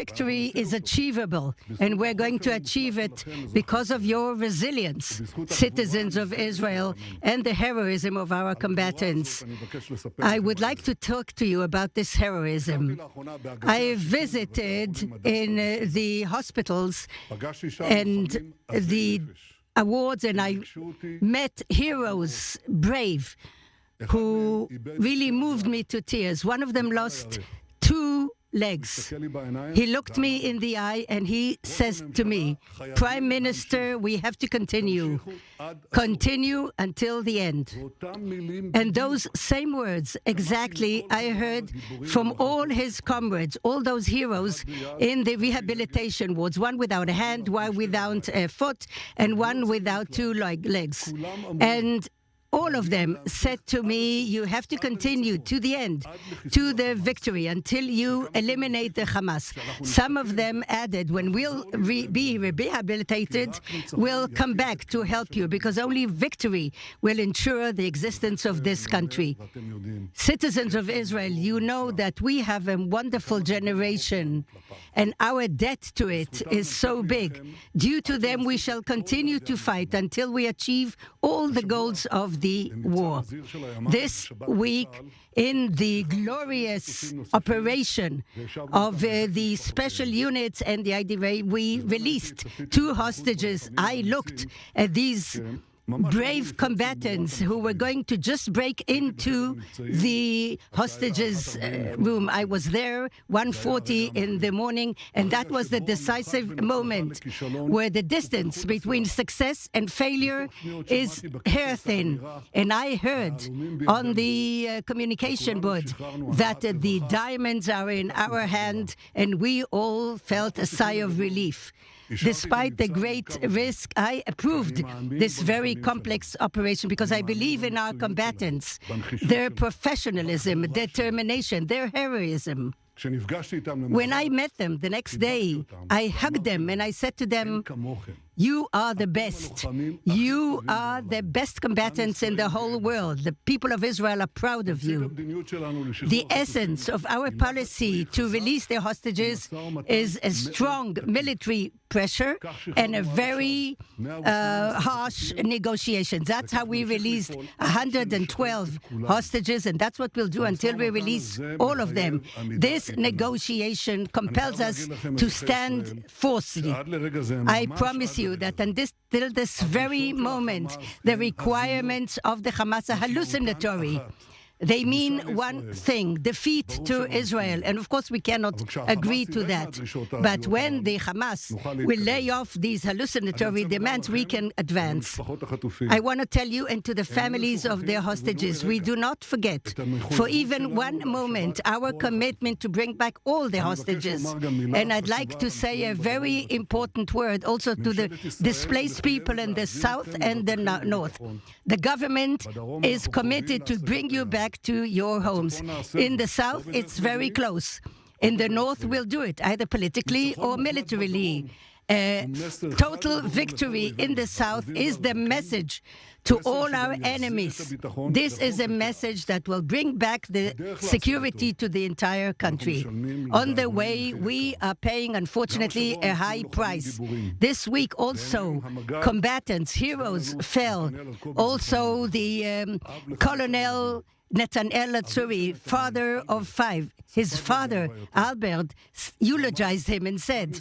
victory is achievable, and we're going to achieve it because of your resilience, citizens of Israel, and the heroism of our combatants. I would like to talk to you about this heroism. I visited in the hospitals and the awards, and I met heroes, brave, who really moved me to tears. One of them lost 2 legs. He looked me in the eye and he says to me, "Prime Minister, we have to continue until the end." And those same words exactly I heard from all his comrades, all those heroes in the rehabilitation wards, one without a hand, one without a foot, and one without 2 legs. And all of them said to me, "You have to continue to the end, to the victory, until you eliminate the Hamas." Some of them added, "When we'll be rehabilitated, we'll come back to help you, because only victory will ensure the existence of this country." Citizens of Israel, you know that we have a wonderful generation, and our debt to it is so big. Due to them, we shall continue to fight until we achieve all the goals of the war. This week, in the glorious operation of the special units and the IDV, we released 2 hostages. I looked at these brave combatants who were going to just break into the hostages' room. I was there 1:40 in the morning, and that was the decisive moment where the distance between success and failure is hair thin. And I heard on the communication board that the diamonds are in our hand, and we all felt a sigh of relief. Despite the great risk, I approved this very complex operation because I believe in our combatants, their professionalism, determination, their heroism. When I met them the next day, I hugged them and I said to them, "You are the best. You are the best combatants in the whole world. The people of Israel are proud of you." The essence of our policy to release their hostages is a strong military pressure and a very harsh negotiation. That's how we released 112 hostages, and that's what we'll do until we release all of them. This negotiation compels us to stand forcefully. I promise you that until this very moment, the requirements of the Hamas are hallucinatory. They mean one thing: defeat to Israel. And of course, we cannot agree to that. But when the Hamas will lay off these hallucinatory demands, we can advance. I want to tell you and to the families of their hostages, we do not forget for even one moment our commitment to bring back all the hostages. And I'd like to say a very important word also to the displaced people in the south and the north. The government is committed to bring you back to your homes. In the south, it's very close. In the north, we'll do it, either politically or militarily. Total victory in the south is the message to all our enemies. This is a message that will bring back the security to the entire country. On the way, we are paying, unfortunately, a high price. This week also, combatants, heroes fell. Also, the Colonel Netanyahu, father of 5, his father, Albert, eulogized him and said,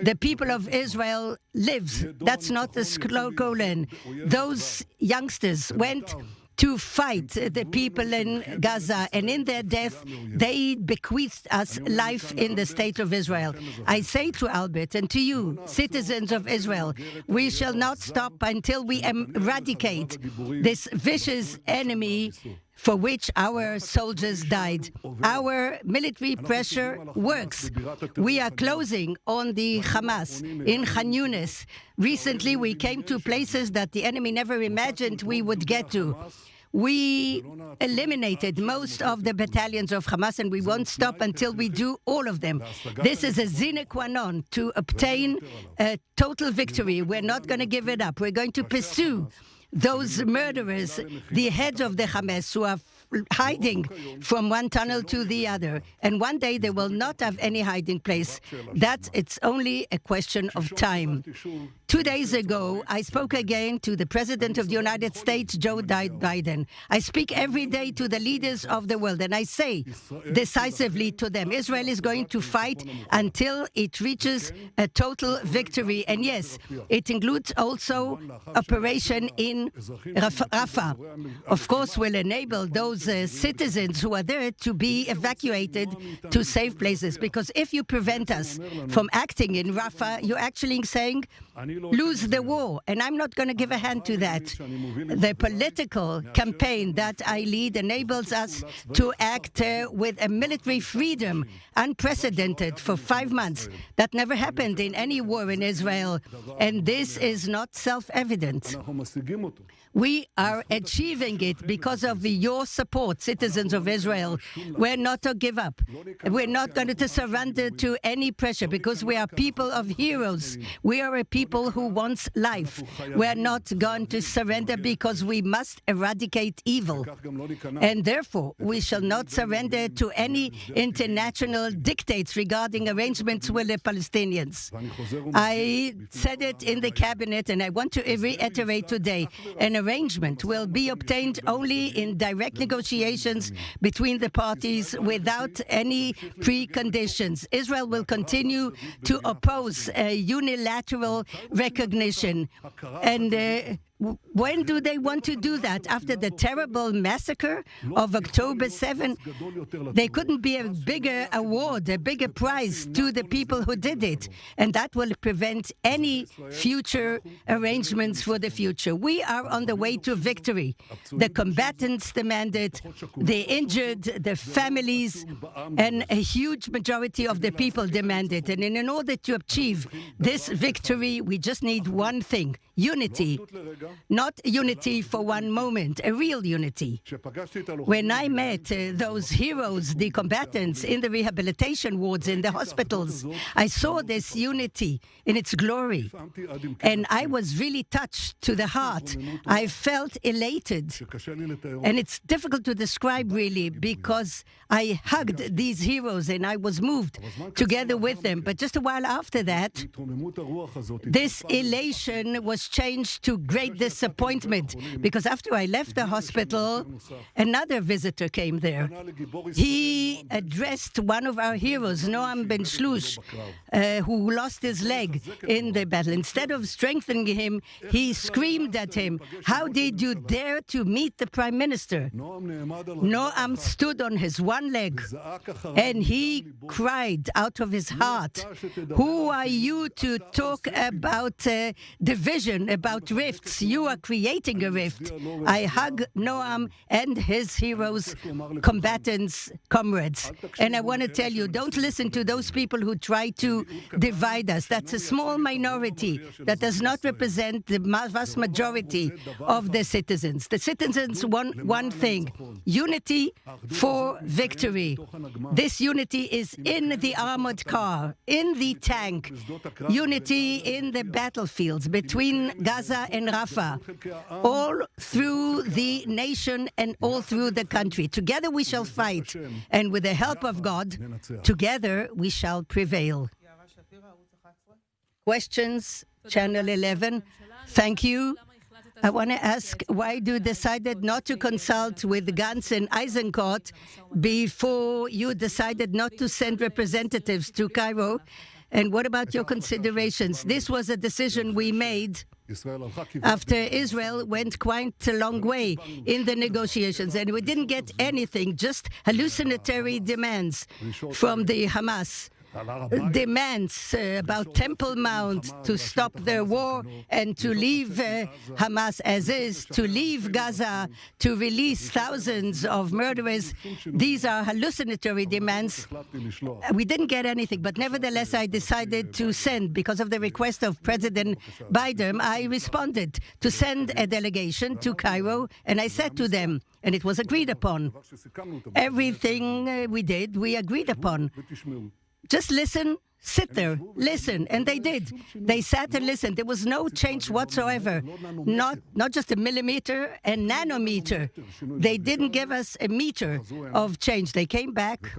"The people of Israel lives." That's not a slogan. Those youngsters went to fight the people in Gaza, and in their death, they bequeathed us life in the state of Israel. I say to Albert and to you, citizens of Israel, we shall not stop until we eradicate this vicious enemy for which our soldiers died. Our military pressure works. We are closing on the Hamas in Khan Yunis. Recently, we came to places that the enemy never imagined we would get to. We eliminated most of the battalions of Hamas, and we won't stop until we do all of them. This is a sine qua non to obtain a total victory. We're not going to give it up. We're going to pursue those murderers, the heads of the Hamas, who are hiding from one tunnel to the other. And one day they will not have any hiding place. It's only a question of time. 2 days ago, I spoke again to the President of the United States, Joe Biden. I speak every day to the leaders of the world, and I say decisively to them, Israel is going to fight until it reaches a total victory. And yes, it includes also operation in Rafah. Of course, will enable those citizens who are there to be evacuated to safe places. Because if you prevent us from acting in Rafah, you're actually saying, lose the war. And I'm not going to give a hand to that. The political campaign that I lead enables us to act with a military freedom unprecedented for 5 months. That never happened in any war in Israel. And this is not self-evident. We are achieving it because of your support, citizens of Israel. We're not to give up. We're not going to surrender to any pressure because we are people of heroes. We are a people who wants life. We're not going to surrender because we must eradicate evil. And therefore, we shall not surrender to any international dictates regarding arrangements with the Palestinians. I said it in the cabinet, and I want to reiterate today. An arrangement will be obtained only in direct negotiations between the parties without any preconditions. Israel will continue to oppose unilateral recognition. And when do they want to do that? After the terrible massacre of October 7? There couldn't be a bigger award, a bigger prize to the people who did it. And that will prevent any future arrangements for the future. We are on the way to victory. The combatants demand it, the injured, the families, and a huge majority of the people demand it. And in order to achieve this victory, we just need one thing: unity. Not unity for one moment, a real unity. When I met those heroes, the combatants in the rehabilitation wards, in the hospitals, I saw this unity in its glory. And I was really touched to the heart. I felt elated. And it's difficult to describe really because I hugged these heroes and I was moved together with them. But just a while after that, this elation was changed to great disappointment, because after I left the hospital, another visitor came there. He addressed one of our heroes, Noam Ben Shlush, who lost his leg in the battle. Instead of strengthening him, he screamed at him, "How did you dare to meet the Prime Minister?" Noam stood on his one leg and he cried out of his heart, "Who are you to talk about division, about rifts? You are creating a rift." I hug Noam and his heroes, combatants, comrades. And I want to tell you, don't listen to those people who try to divide us. That's a small minority that does not represent the vast majority of the citizens. The citizens want one thing: unity for victory. This unity is in the armored car, in the tank, unity in the battlefields between Gaza and Rafah, all through the nation and all through the country. Together we shall fight, and with the help of God, together we shall prevail. Questions, Channel 11. Thank you. I want to ask, why you decided not to consult with Gantz and Eisenkot before you decided not to send representatives to Cairo? And what about your considerations? This was a decision we made after Israel went quite a long way in the negotiations, and we didn't get anything, just hallucinatory demands from the Hamas. Demands about Temple Mount to stop their war and to leave Hamas as is, to leave Gaza, to release thousands of murderers. These are hallucinatory demands. We didn't get anything, but nevertheless I decided to send, because of the request of President Biden, I responded to send a delegation to Cairo, and I said to them, and it was agreed upon, everything we did, we agreed upon. Just listen sit there, listen, and they did. They sat and listened. There was no change whatsoever, not just a millimeter, a nanometer. They didn't give us a meter of change. They came back,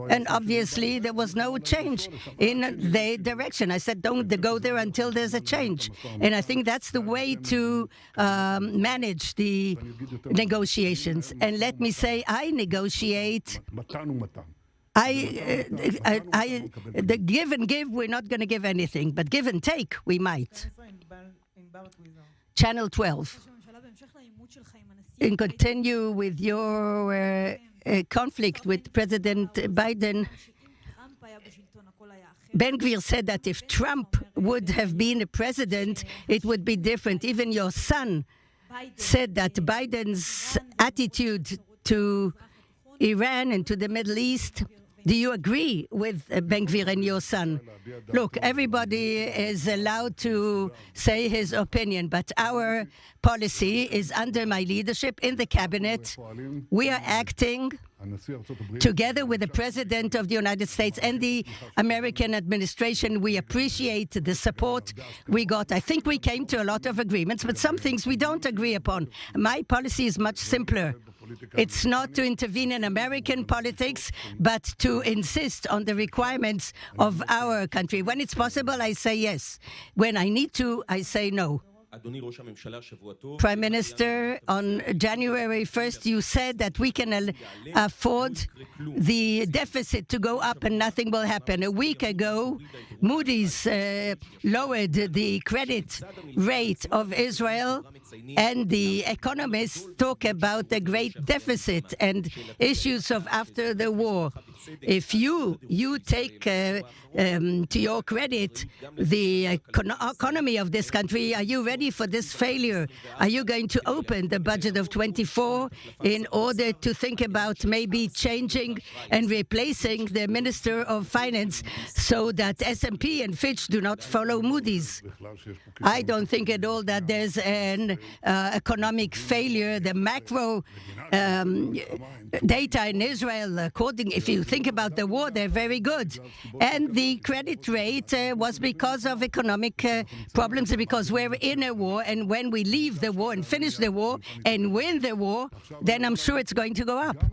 and obviously there was no change in the direction. I said, don't go there until there's a change. And I think that's the way to manage the negotiations. And let me say, I negotiate. The give and give, we're not going to give anything, but give and take, we might. Channel 12. And continue with your conflict with President Biden. Ben-Gvir said that if Trump would have been a president, it would be different. Even your son said that Biden's attitude to Iran and to the Middle East. Do you agree with Ben-Gvir and your son? Look, everybody is allowed to say his opinion, but our policy is under my leadership in the cabinet. We are acting together with the President of the United States and the American administration. We appreciate the support we got. I think we came to a lot of agreements, but some things we don't agree upon. My policy is much simpler. It's not to intervene in American politics, but to insist on the requirements of our country. When it's possible, I say yes. When I need to, I say no. Prime Minister, on January 1st, you said that we can afford the deficit to go up and nothing will happen. A week ago, Moody's lowered the credit rate of Israel, and the economists talk about the great deficit and issues of after the war. If you take to your credit the economy of this country, are you ready for this failure? Are you going to open the budget of 24 in order to think about maybe changing and replacing the Minister of Finance so that S&P and Fitch do not follow Moody's? I don't think at all that there's an economic failure. The macro data in Israel, if you think about the war, they're very good. And the credit rate was because of economic problems, because we're in a war, and when we leave the war and finish the war and win the war, then I'm sure it's going to go up.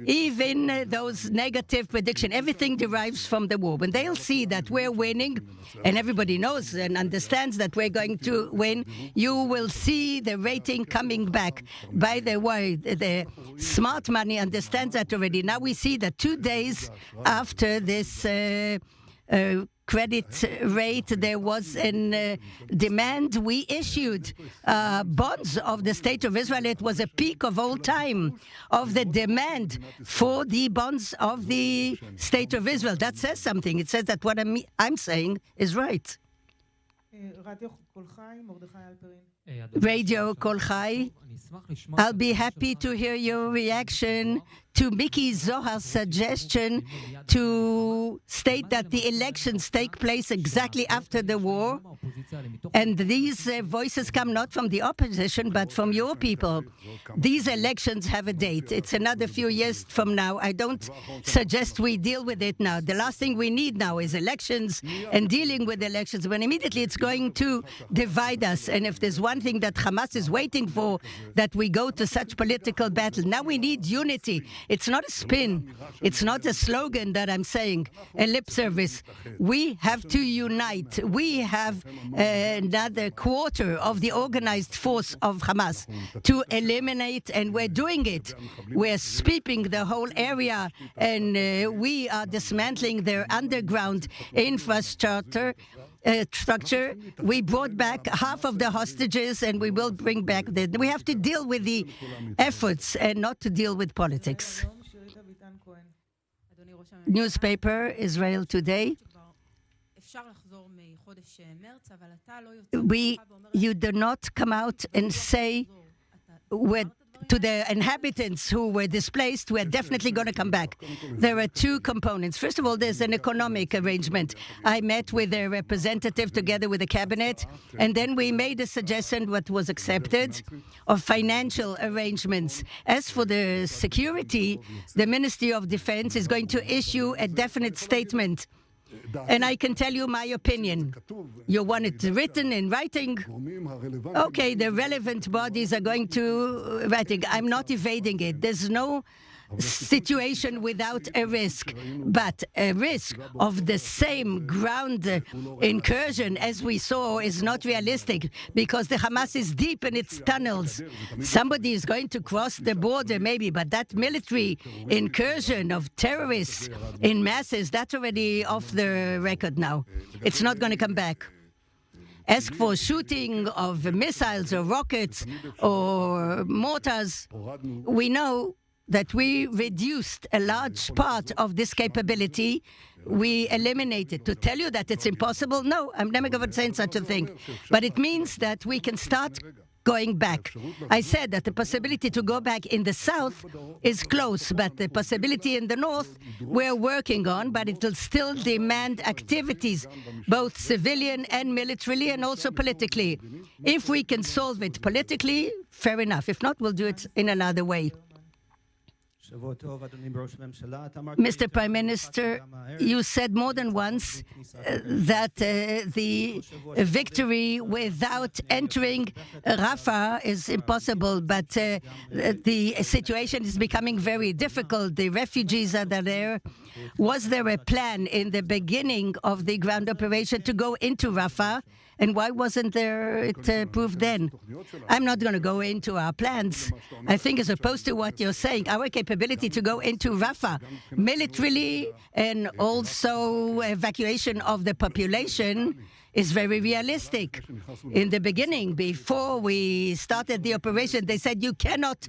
Even those negative predictions, everything derives from the war. When they'll see that we're winning, and everybody knows and understands that we're going to win, you will see the rating coming back. By the way, the smart money understands that already. Now we see that 2 days after this credit rate, there was a demand. We issued bonds of the State of Israel. It was a peak of all time of the demand for the bonds of the State of Israel. That says something. It says that what I'm saying is right. Radio Kol Chai, I'll be happy to hear your reaction to Miki Zohar's suggestion to state that the elections take place exactly after the war. And these voices come not from the opposition, but from your people. These elections have a date. It's another few years from now. I don't suggest we deal with it now. The last thing we need now is elections and dealing with elections, when immediately it's going to divide us. And if there's one thing that Hamas is waiting for, that we go to such political battle. Now we need unity. It's not a spin. It's not a slogan that I'm saying, a lip service. We have to unite. We have another quarter of the organized force of Hamas to eliminate, and we're doing it. We're sweeping the whole area, and we are dismantling their underground infrastructure. We brought back half of the hostages, and we will bring back we have to deal with the efforts and not to deal with politics. Newspaper, Israel Today. You do not come out and say to the inhabitants who were displaced, we're definitely going to come back. There are two components. First of all, there's an economic arrangement. I met with a representative together with the cabinet, and then we made a suggestion, what was accepted, of financial arrangements. As for the security, the Ministry of Defense is going to issue a definite statement And I can tell you my opinion. You want it written in writing? Okay, the relevant bodies are going to writing. I'm not evading it. There's no situation without a risk, but a risk of the same ground incursion as we saw is not realistic, because the Hamas is deep in its tunnels. Somebody is going to cross the border maybe, but that military incursion of terrorists in masses, that's already off the record now. It's not going to come back. As for shooting of missiles or rockets or mortars, we know that we reduced a large part of this capability. We eliminated. To tell you that it's impossible, no, I'm never going to say such a thing. But it means that we can start going back. I said that the possibility to go back in the south is close, but the possibility in the north we're working on, but it will still demand activities, both civilian and militarily, and also politically. If we can solve it politically, fair enough. If not, we'll do it in another way. Mr. Prime Minister, you said more than once that the victory without entering Rafah is impossible, but the situation is becoming very difficult. The refugees are there. Was there a plan in the beginning of the ground operation to go into Rafah? And why wasn't there it proved then? I'm not going to go into our plans. I think as opposed to what you're saying, our capability to go into Rafah militarily and also evacuation of the population is very realistic. In the beginning, before we started the operation, they said, you cannot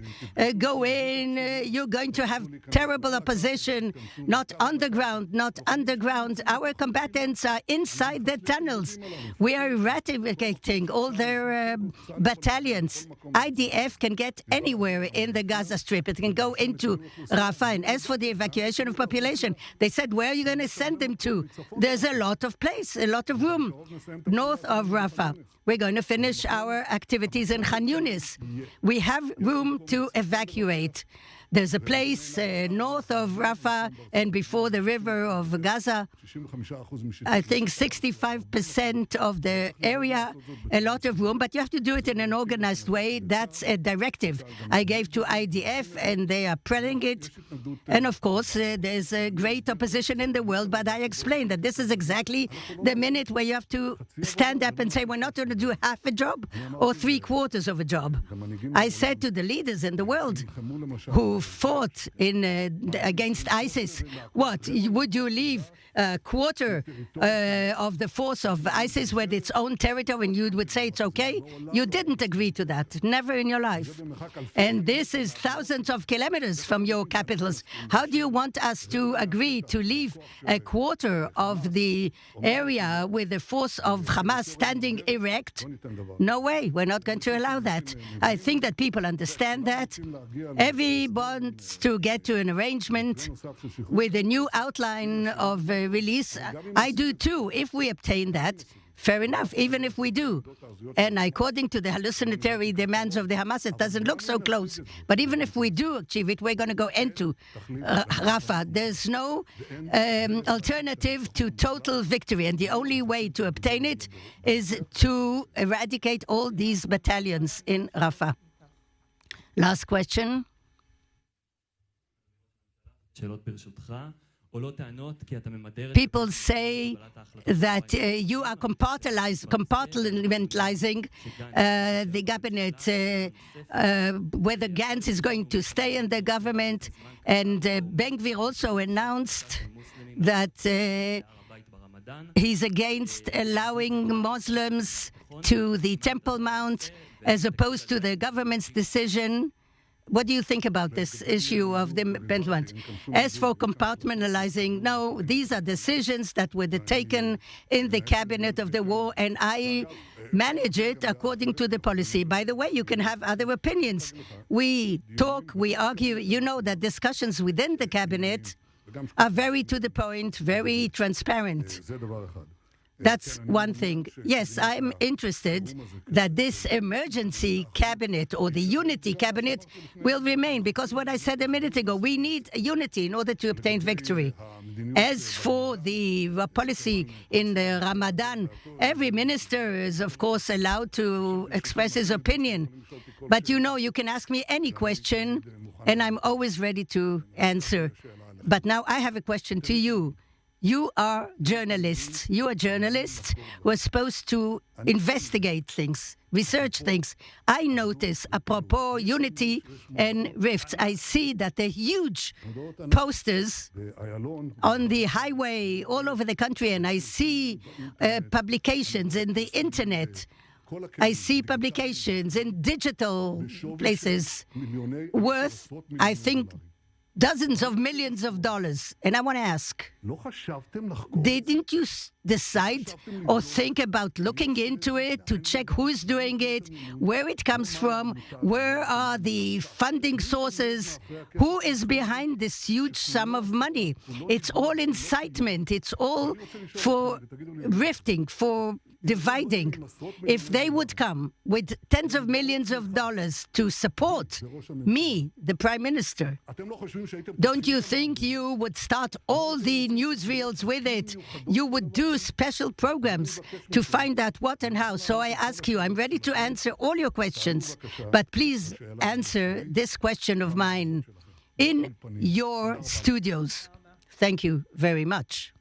go in, you're going to have terrible opposition, not underground, not underground. Our combatants are inside the tunnels. We are eradicating all their battalions. IDF can get anywhere in the Gaza Strip. It can go into Rafah. And as for the evacuation of population, they said, where are you going to send them to? There's a lot of place, a lot of room. North of Rafah. We're going to finish our activities in Khan Yunis. We have room to evacuate. There's a place north of Rafah and before the river of Gaza. I think 65% of the area, a lot of room, but you have to do it in an organized way. That's a directive I gave to IDF, and they are praying it. And of course, there's a great opposition in the world, but I explained that this is exactly the minute where you have to stand up and say, we're not going to do half a job or three-quarters of a job. I said to the leaders in the world who fought against ISIS, what, would you leave a quarter of the force of ISIS with its own territory and you would say it's okay? You didn't agree to that, never in your life. And this is thousands of kilometers from your capitals. How do you want us to agree to leave a quarter of the area with the force of Hamas standing erect? No way, we're not going to allow that. I think that people understand that. Everyone wants to get to an arrangement with a new outline of release. I do too. If we obtain that, fair enough, even if we do. And according to the hallucinatory demands of the Hamas, it doesn't look so close. But even if we do achieve it, we're going to go into Rafah. There's no alternative to total victory. And the only way to obtain it is to eradicate all these battalions in Rafah. Last question. People say that you are compartmentalizing the cabinet, whether Gantz is going to stay in the government, and Ben Gvir also announced that he's against allowing Muslims to the Temple Mount as opposed to the government's decision. What do you think about this issue of the Pentland? As for compartmentalizing, no, these are decisions that were taken in the cabinet of the war, and I manage it according to the policy. By the way, you can have other opinions. We talk, we argue. You know that discussions within the cabinet are very to the point, very transparent. That's one thing. Yes, I'm interested that this emergency cabinet or the unity cabinet will remain, because what I said a minute ago, we need unity in order to obtain victory. As for the policy in the Ramadan, every minister is, of course, allowed to express his opinion. But you can ask me any question, and I'm always ready to answer. But now I have a question to you. You are journalists. You are journalists who are supposed to investigate things, research things. I notice, apropos unity and rifts, I see that the huge posters on the highway all over the country, and I see publications in the internet. I see publications in digital places worth, I think, dozens of millions of dollars. And I want to ask, didn't you decide or think about looking into it to check who's doing it, where it comes from, where are the funding sources, who is behind this huge sum of money? It's all incitement. It's all for rifting, for dividing. If they would come with tens of millions of dollars to support me, the Prime Minister, don't you think you would start all the newsreels with it? You would do special programs to find out what and how. So I ask you, I'm ready to answer all your questions, but please answer this question of mine in your studios. Thank you very much.